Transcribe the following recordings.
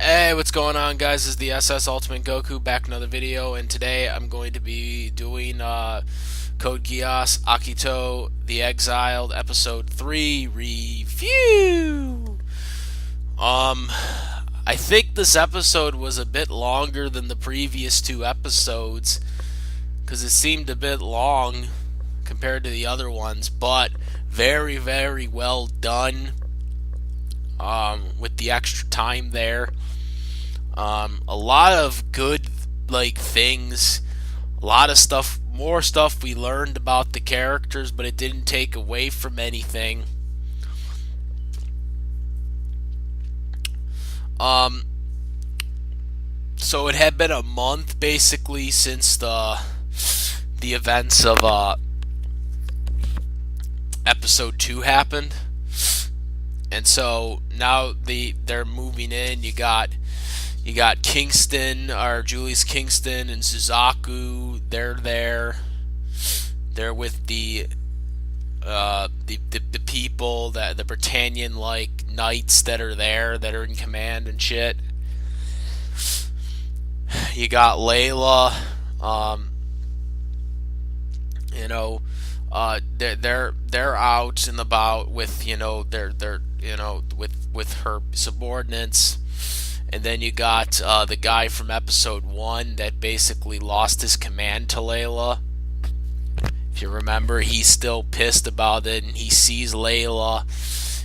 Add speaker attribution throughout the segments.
Speaker 1: Hey, what's going on, guys? This is the SS Ultimate Goku back in another video, and today I'm going to be doing Code Geass Akito the Exiled Episode 3 review. Um, I think this episode was a bit longer than the previous two episodes because it seemed a bit long compared to the other ones, but very, very well done. With the extra time there. A lot of good things, a lot of stuff, more stuff we learned about the characters, but it didn't take away from anything. So it had been a month basically since the events of episode 2 happened. And so now they're moving in. You got Kingston, or Julius Kingston, and Suzaku. They're there. They're with the people, that the Britannian knights that are there, that are in command and shit. You got Leila. They're out and about with with her subordinates. And then you got the guy from episode 1 that basically lost his command to Leila. If you remember, he's still pissed about it, and he sees Leila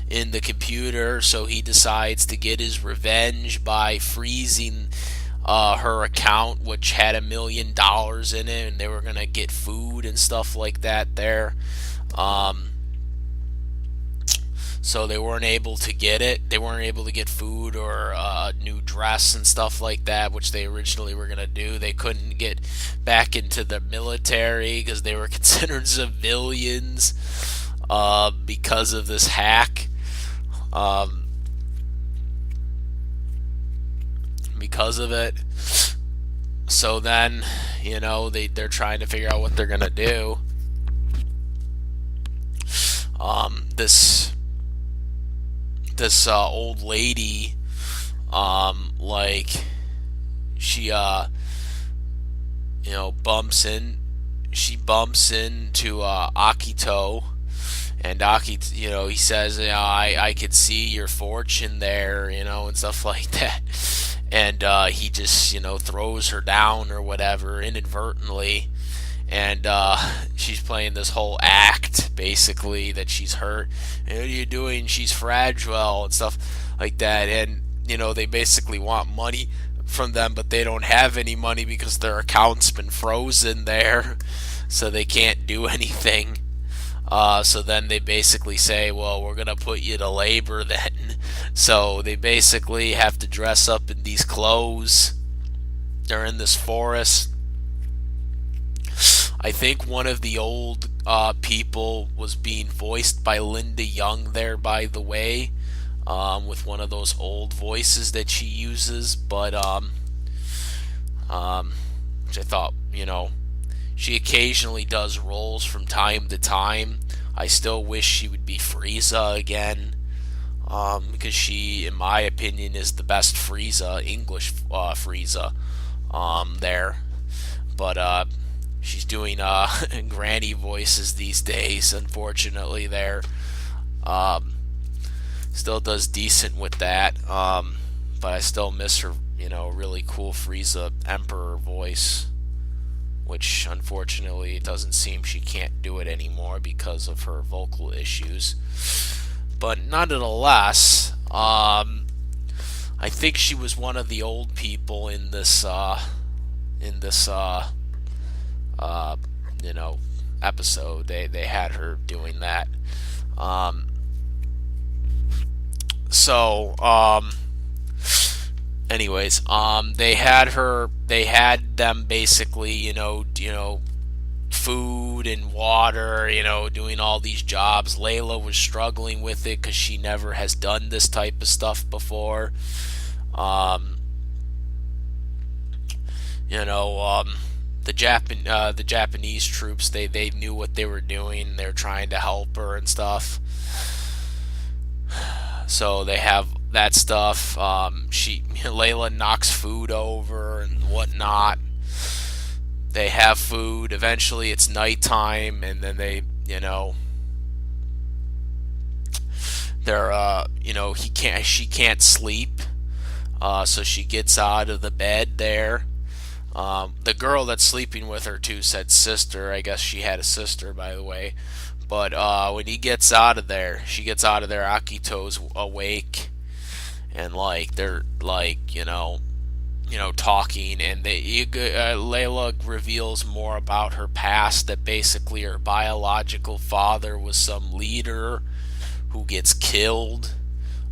Speaker 1: in the computer, so he decides to get his revenge by freezing her account, which had $1 million in it, and they were gonna get food and stuff like that there. So they weren't able to get it. They weren't able to get food or a new dress and stuff like that, which they originally were gonna do. They couldn't get back into the military because they were considered civilians because of this hack. Because of it. So then, they're trying to figure out what they're gonna do. This old lady, she bumps into Akito, and Akito, he says, I could see your fortune there, and stuff like that. And he just, throws her down or whatever inadvertently. And she's playing this whole act, basically, that she's hurt. And what are you doing? She's fragile and stuff like that. And, they basically want money from them, but they don't have any money because their account's been frozen there. So they can't do anything. So then they basically say, well, we're going to put you to labor then. So they basically have to dress up in these clothes. They're in this forest. I think one of the old people was being voiced by Linda Young there, by the way, with one of those old voices that she uses, but which I thought, she occasionally does roles from time to time. I still wish she would be Frieza again, because she, in my opinion, is the best Frieza, English Frieza, there. But she's doing granny voices these days, unfortunately, there. Still does decent with that, but I still miss her, really cool Frieza Emperor voice, which unfortunately it doesn't seem she can't do it anymore because of her vocal issues. But nonetheless, I think she was one of the old people in this episode. They had her doing that. Anyways, they had them basically, food and water, doing all these jobs. Leila was struggling with it because she never has done this type of stuff before. The Japanese troops, they knew what they were doing. They're trying to help her and stuff. So they have that stuff. Layla knocks food over and whatnot. They have food. Eventually, it's nighttime, and then they're she can't sleep, so she gets out of the bed there. The girl that's sleeping with her too said sister. I guess she had a sister, by the way. But when he gets out of there, she gets out of there. Akito's awake, and like they're like talking, and Layla reveals more about her past. That basically her biological father was some leader who gets killed,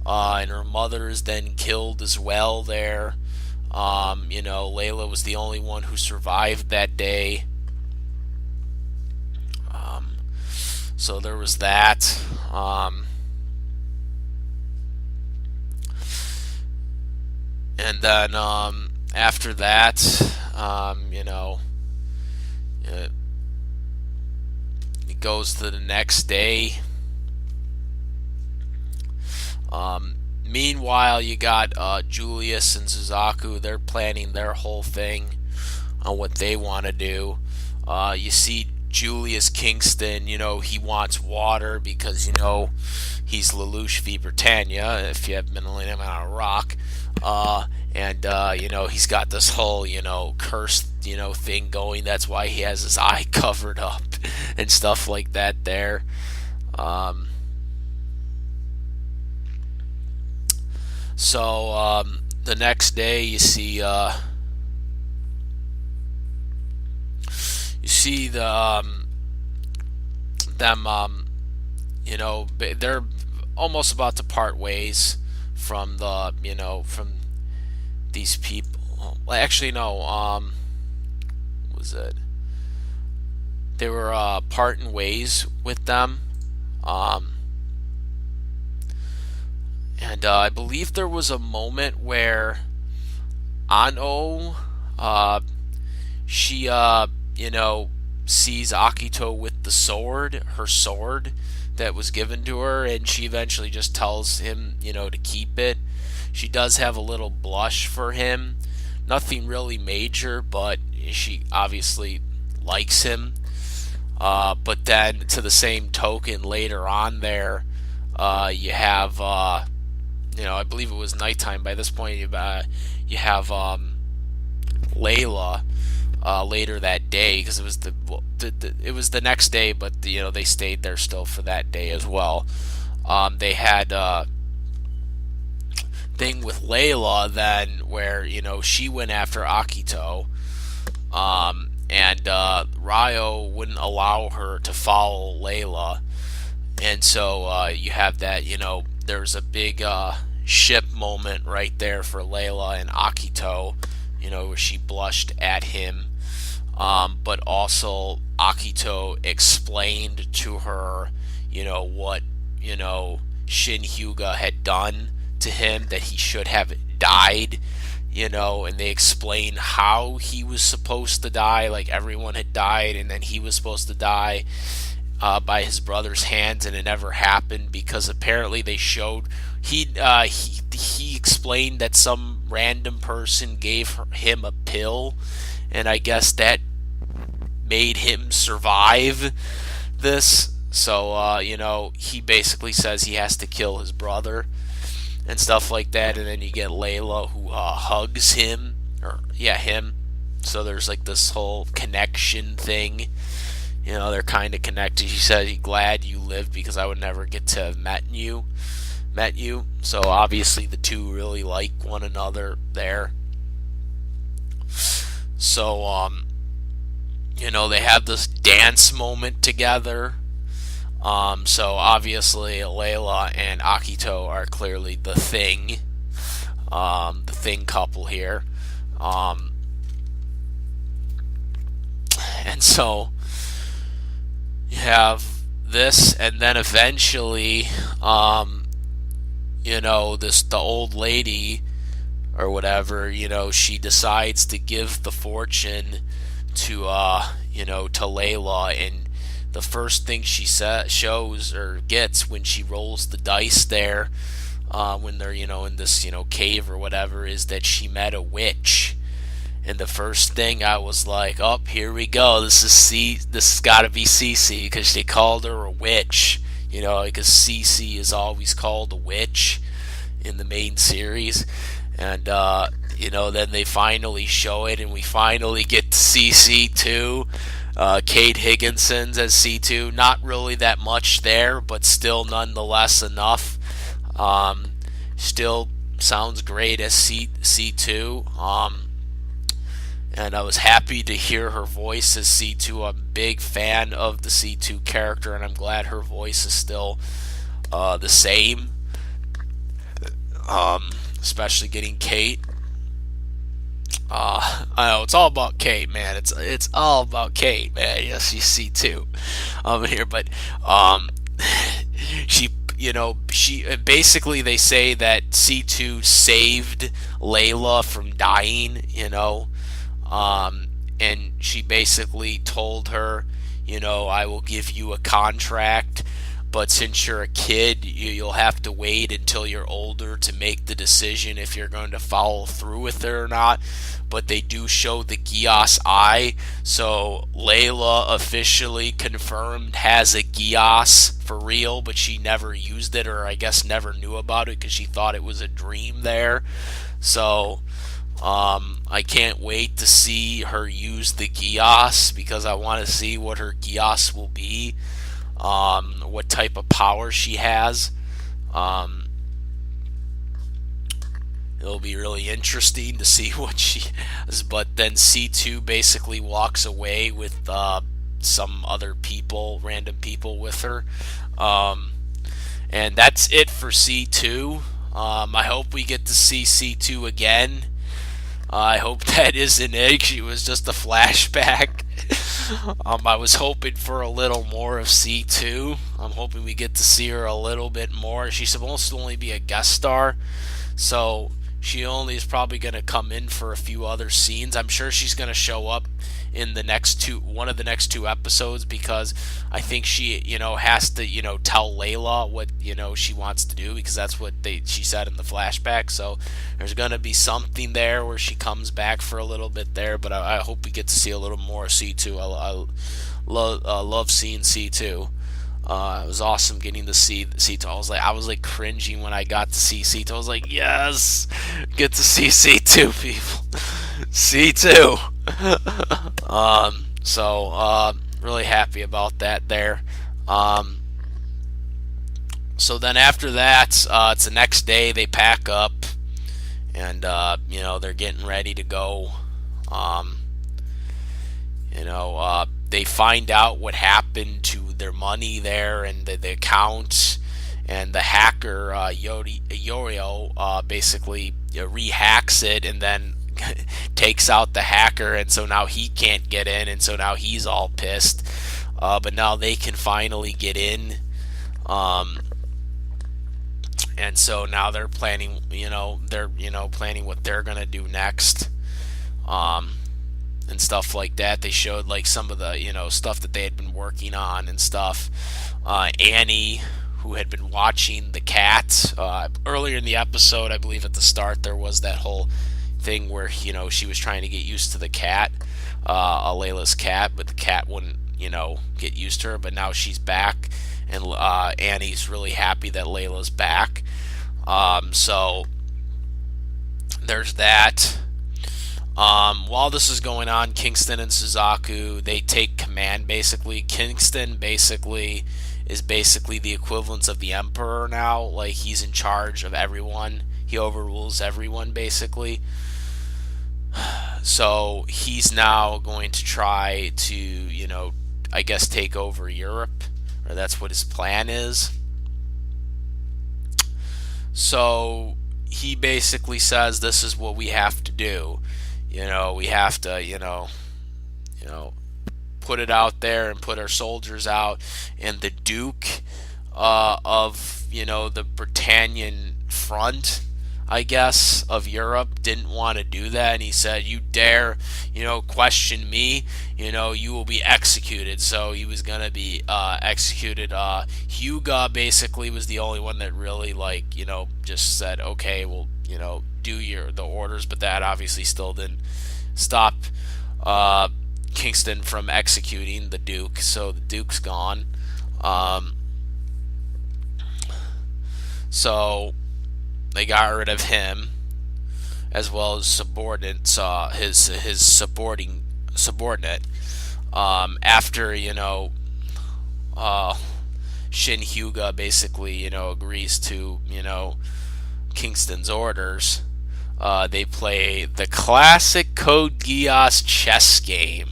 Speaker 1: and her mother is then killed as well. There, Layla was the only one who survived that day. So there was that. And then after that, it, it goes to the next day. Meanwhile, you got Julius and Suzaku. They're planning their whole thing on what they want to do. You see Julius Kingston, he wants water because, he's Lelouch v. Britannia, if you haven't been laying him on a rock. He's got this whole, cursed, thing going. That's why he has his eye covered up and stuff like that there. The next day you see they're almost about to part ways from from these people. Well, actually, no. What was it? They were parting ways with them. And I believe there was a moment where Ano, she sees Akito with the sword, her sword that was given to her, and she eventually just tells him, to keep it. She does have a little blush for him. Nothing really major, but she obviously likes him. But then, to the same token, later on there, you have, I believe it was nighttime by this point. You have Layla later that day, because it was it was the next day, but they stayed there still for that day as well. They had thing with Layla then where she went after Akito, and Ryo wouldn't allow her to follow Layla, and so you have that there's a big ship moment right there for Layla and Akito, where she blushed at him, but also Akito explained to her what Shin Hyuga had done to him, that he should have died, and they explained how he was supposed to die, like everyone had died, and then he was supposed to die by his brother's hands, and it never happened because apparently they showed he explained that some random person gave him a pill, and I guess that made him survive this. So he basically says he has to kill his brother and stuff like that, and then you get Layla who hugs him, him. So there's like this whole connection thing. They're kind of connected. She said, "He's glad you lived because I would never get to have met you." So obviously the two really like one another there. So they have this dance moment together. So obviously Layla and Akito are clearly the thing couple here. And so you have this, and then eventually the old lady or whatever, she decides to give the fortune to to Layla, and the first thing she shows or gets when she rolls the dice there, when they're, in this, cave or whatever, is that she met a witch. And the first thing I was like, oh, here we go. This has got to be CC, because they called her a witch. Because CC is always called a witch in the main series. And, then they finally show it, and we finally get to see C2. Kate Higginson's as C2. Not really that much there, but still nonetheless enough. Still sounds great as C2. And I was happy to hear her voice as C2. I'm a big fan of the C2 character, and I'm glad her voice is still the same. Especially getting Kate. I know it's all about Kate, man. It's all about Kate, man. Yes, you see too, here, but she basically, they say that C2 saved Leila from dying, and she basically told her, I will give you a contract, but since you're a kid, you'll have to wait until you're older to make the decision if you're going to follow through with it or not. But they do show the Geass eye, so Leila officially confirmed has a Geass for real, but she never used it, or I guess never knew about it because she thought it was a dream there. So I can't wait to see her use the Geass, because I want to see what her Geass will be. What type of power she has. It'll be really interesting to see what she has. But then C2 basically walks away with some other people, random people with her. And that's it for C2. I hope we get to see C2 again. I hope that isn't it. She was just a flashback. I was hoping for a little more of C2. I'm hoping we get to see her a little bit more. She's supposed to only be a guest star, so she only is probably going to come in for a few other scenes. I'm sure she's going to show up in one of the next two episodes, because I think she, has to, tell Leila what, she wants to do, because that's what she said in the flashback. So there's going to be something there where she comes back for a little bit there, but I hope we get to see a little more of C2. I love seeing C2. It was awesome getting to see C2. I was like cringing when I got to see C2. I was like, yes, get to see C2, people. C2. Really happy about that there. So then after that, it's the next day. They pack up, and they're getting ready to go. They find out what happened to their money there and the account, and the hacker Yorio basically rehacks it, and then takes out the hacker, and so now he can't get in, and so now he's all pissed. But now they can finally get in, and so now they're planning, planning what they're gonna do next, and stuff like that. They showed like some of the stuff that they had been working on and stuff. Annie, who had been watching the cat earlier in the episode, I believe at the start there was that whole thing where she was trying to get used to the cat, Leila's cat, but the cat wouldn't get used to her. But now she's back, and Annie's really happy that Leila's back. So there's that. While this is going on, Kingston and Suzaku, they take command basically. Kingston basically is the equivalent of the Emperor now. Like, he's in charge of everyone. He overrules everyone basically. So he's now going to try to, I guess take over Europe, or that's what his plan is. So he basically says this is what we have to do. We have to, put it out there and put our soldiers out. And the Duke of, the Britannian front, I guess, of Europe didn't want to do that, and he said, "You dare, question me, you will be executed." So he was gonna be executed. Hyuga basically was the only one that really, like, just said, "Okay, well, do the orders," but that obviously still didn't stop uh, Kingston from executing the Duke. So the Duke's gone. Um, so they got rid of him, as well as subordinates, his subordinate. After Shin Hyuga basically agrees to Kingston's orders, they play the classic Code Geass chess game.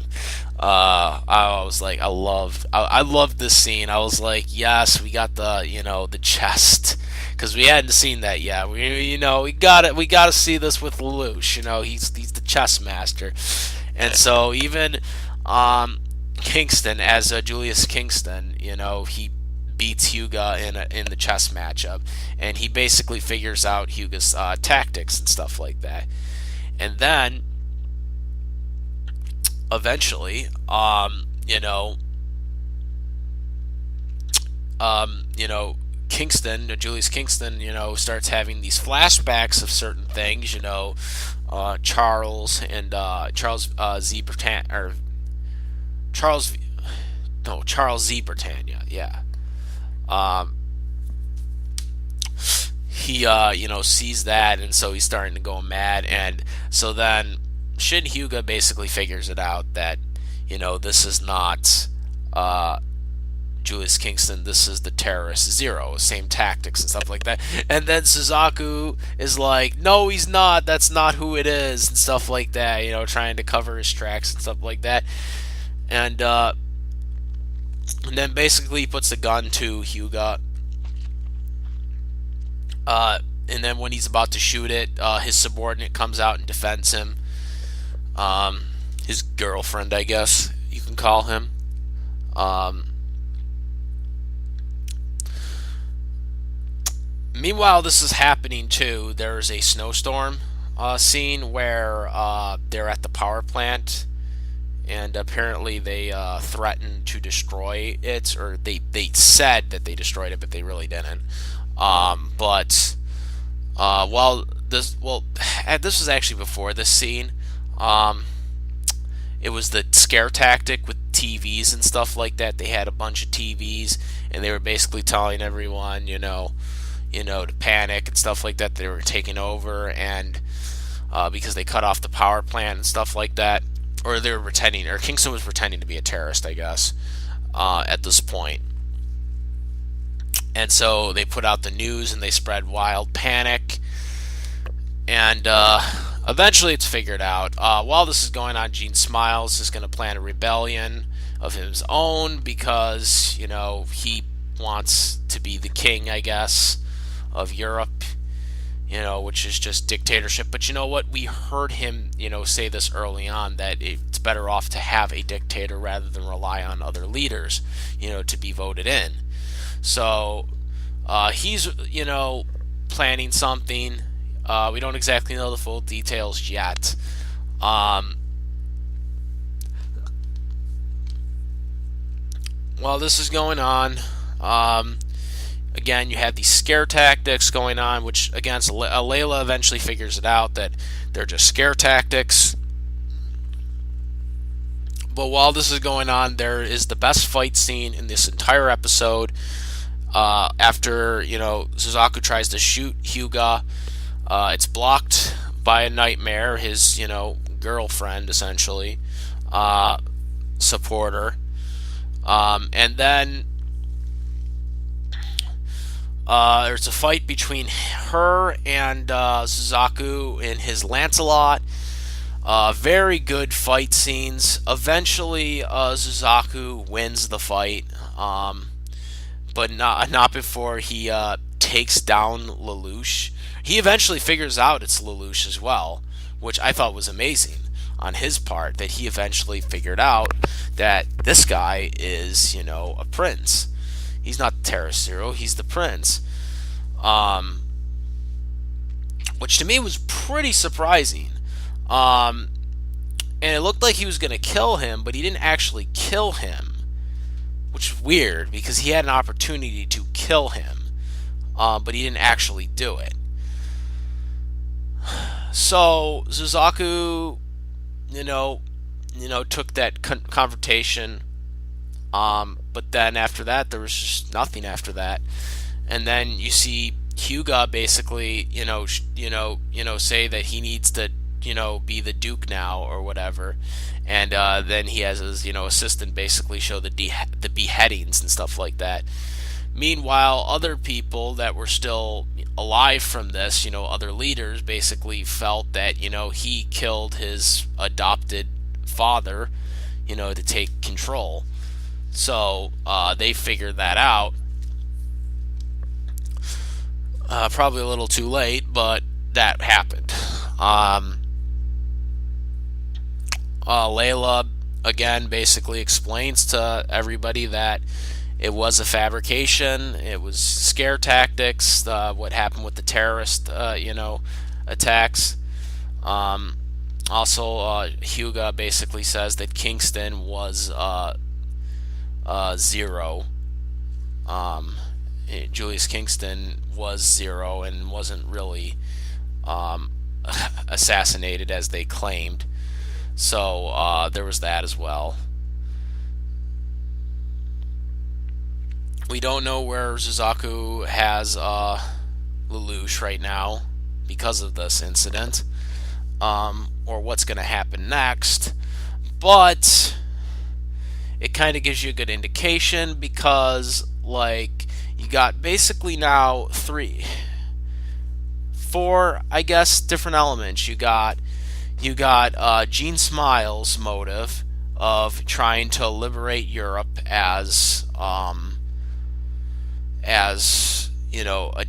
Speaker 1: I was like, I loved this scene. I was like, yes, we got the chest, because we hadn't seen that yet. We got to see this with Lelouch. He's the chess master, and so even Kingston, as Julius Kingston, he beats Hyuga in the chess matchup, and he basically figures out Hyuga's tactics and stuff like that, and then eventually, Kingston, Julius Kingston, starts having these flashbacks of certain things, Charles and Charles Z Britannia, or Charles, no, Charles Z Britannia, yeah. He, sees that, and so he's starting to go mad, and so then Shin Hyuga basically figures it out that, this is not Julius Kingston, this is the terrorist Zero, same tactics and stuff like that. And then Suzaku is like, no, he's not, that's not who it is, and stuff like that, trying to cover his tracks and stuff like that. And then basically he puts the gun to Hyuga. And then when he's about to shoot it, his subordinate comes out and defends him. His girlfriend, I guess you can call him. Meanwhile, this is happening too. There's a snowstorm scene where they're at the power plant, and apparently they threatened to destroy it, or they said that they destroyed it, but they really didn't. But this was actually before this scene. It was the scare tactic with TVs and stuff like that. They had a bunch of TVs, and they were basically telling everyone, to panic and stuff like that. They were taking over, and because they cut off the power plant and stuff like that, or they were pretending, or Kingston was pretending to be a terrorist, I guess, at this point. And so they put out the news, and they spread wild panic, and eventually it's figured out. While this is going on, Gene Smiles is going to plan a rebellion of his own, because he wants to be the king, I guess, of Europe, which is just dictatorship. But you know what? We heard him, say this early on, that it's better off to have a dictator rather than rely on other leaders, to be voted in. So he's, planning something. We don't exactly know the full details yet. While this is going on, again, you have these scare tactics going on, which, again, Leila eventually figures it out that they're just scare tactics. But while this is going on, there is the best fight scene in this entire episode. After, Suzaku tries to shoot Hyuga, it's blocked by a nightmare, his, girlfriend, essentially, supporter. And then there's a fight between her and Suzaku in his Lancelot. Very good fight scenes. Eventually, Suzaku wins the fight, but not before he takes down Lelouch. He eventually figures out it's Lelouch as well, which I thought was amazing on his part, that he eventually figured out that this guy is, a prince. He's not the terrorist Zero, he's the prince. which to me was pretty surprising. Um, and it looked like he was going to kill him, but he didn't actually kill him, which is weird because he had an opportunity to kill him, but he didn't actually do it. So Suzaku, took that confrontation, but then after that there was just nothing after that, and then you see Hyuga basically, say that he needs to, be the Duke now or whatever, and then he has his, assistant basically show the beheadings and stuff like that. Meanwhile, other people that were still alive from this, other leaders basically felt that, he killed his adopted father, to take control. So they figured that out. Probably a little too late, but that happened. Leila, again, basically explains to everybody that it was a fabrication. It was scare tactics. What happened with the terrorist, attacks. Also, Hyuga basically says that Kingston was zero. Julius Kingston was zero and wasn't really assassinated as they claimed. So there was that as well. We don't know where Suzaku has Lelouch right now because of this incident, or what's going to happen next. But it kind of gives you a good indication because, like, you got basically now four, I guess, different elements. You got Gene Smiles' motive of trying to liberate Europe as a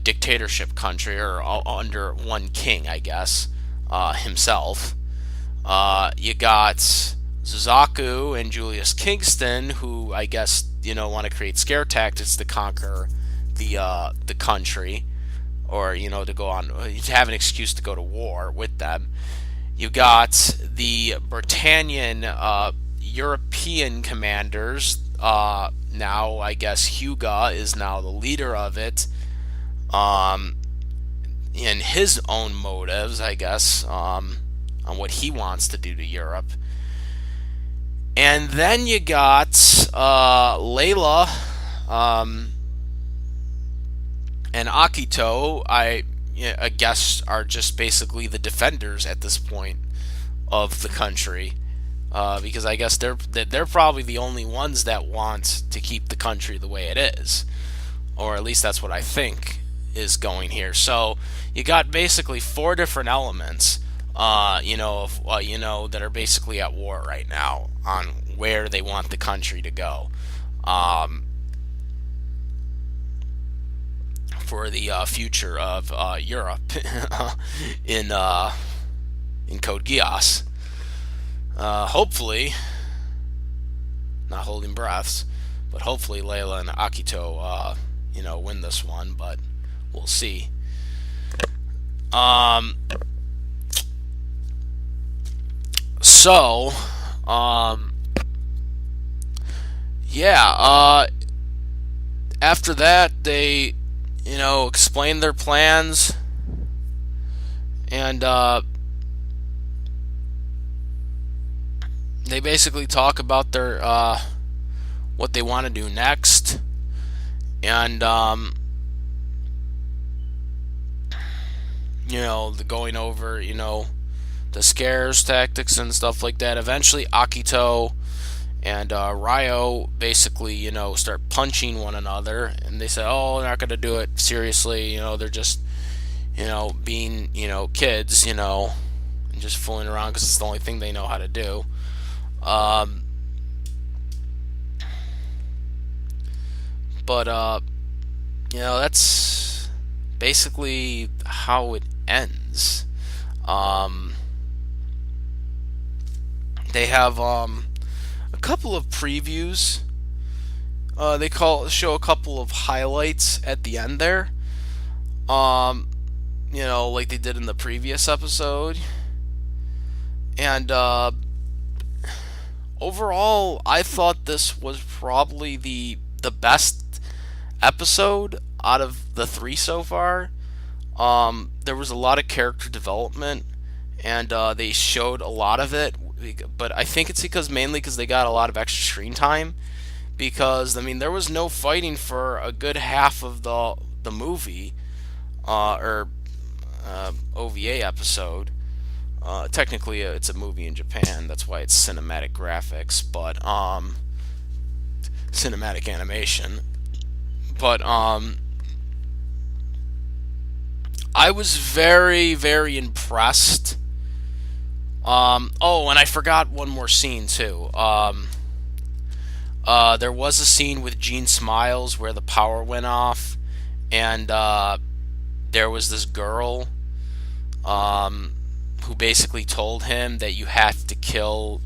Speaker 1: dictatorship country, or under one king, I guess, himself. You got Suzaku and Julius Kingston, who I guess want to create scare tactics to conquer the country, or to go on, to have an excuse to go to war with them. You got the Britannian European commanders. Now I guess Hyuga is now the leader of it, in his own motives, I guess, on what he wants to do to Europe. And then you got Leila and Akito. I guess are just basically the defenders at this point of the country, because I guess they're probably the only ones that want to keep the country the way it is, or at least that's what I think is going here. So you got basically four different elements, that are basically at war right now on where they want the country to go, for the future of Europe in Code Geass. Hopefully, not holding breaths, but hopefully Leila and Akito, win this one, but we'll see. After that, they, explain their plans, and they basically talk about their what they want to do next, and the going over, the scares tactics and stuff like that. Eventually, Akito and Ryo basically, start punching one another, and they say, "Oh, they're not going to do it seriously. They're just, being, kids, and just fooling around because it's the only thing they know how to do." But that's basically how it ends. They have a couple of previews. They show a couple of highlights at the end there. like they did in the previous episode. And overall, I thought this was probably the best episode out of the three so far. There was a lot of character development, and they showed a lot of it. But I think it's mainly because they got a lot of extra screen time. Because I mean, there was no fighting for a good half of the movie, or OVA episode. Technically, it's a movie in Japan. That's why it's cinematic graphics, but cinematic animation. But I was very, very impressed. Oh, and I forgot one more scene too. There was a scene with Gene Smiles where the power went off, and there was this girl who basically told him that you have to kill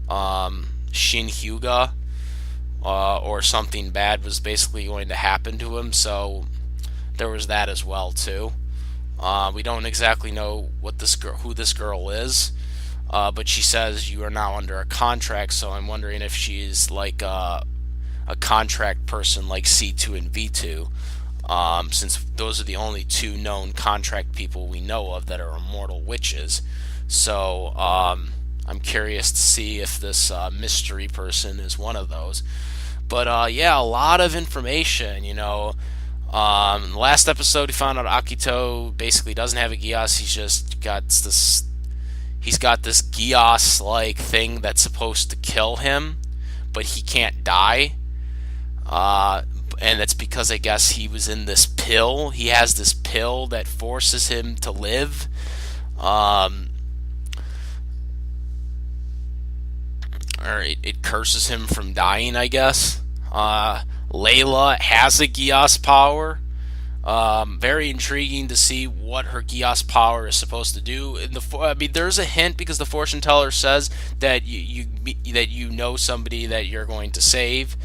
Speaker 1: Shin Hyuga, or something bad was basically going to happen to him. So there was that as well too. We don't exactly know who this girl is, but she says you are now under a contract. So I'm wondering if she's like a contract person like C2 and V2. Since those are the only two known contract people we know of that are immortal witches. So I'm curious to see if this mystery person is one of those. But yeah, a lot of information, last episode we found out Akito basically doesn't have a Geass. He's got this Geass-like thing that's supposed to kill him, but he can't die. And that's because I guess he was in this pill. He has this pill that forces him to live. Or it curses him from dying, I guess. Leila has a Geass power. Very intriguing to see what her Geass power is supposed to do. There's a hint because the fortune teller says that you know somebody that you're going to save.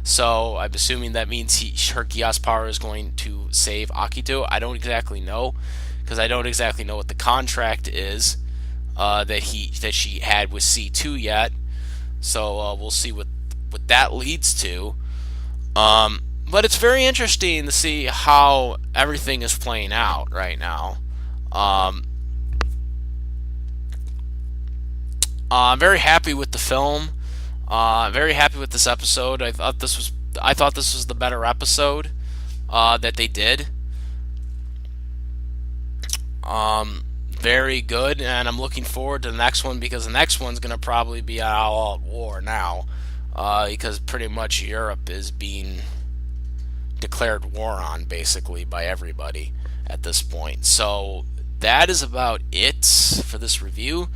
Speaker 1: So I'm assuming that means her Geass power is going to save Akito. I don't exactly know, because I don't exactly know what the contract is that she had with C2 yet. So we'll see what that leads to. But it's very interesting to see how everything is playing out right now. I'm very happy with the film. Very happy with this episode. I thought this was the better episode that they did. Very good, and I'm looking forward to the next one, because the next one's gonna probably be an all-out war now, because pretty much Europe is being declared war on basically by everybody at this point. So that is about it for this review.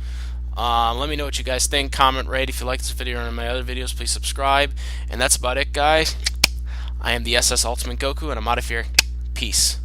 Speaker 1: Let me know what you guys think. Comment, rate. If you like this video or my other videos, please subscribe. And that's about it, guys. I am the SS Ultimate Goku, and I'm out of here. Peace.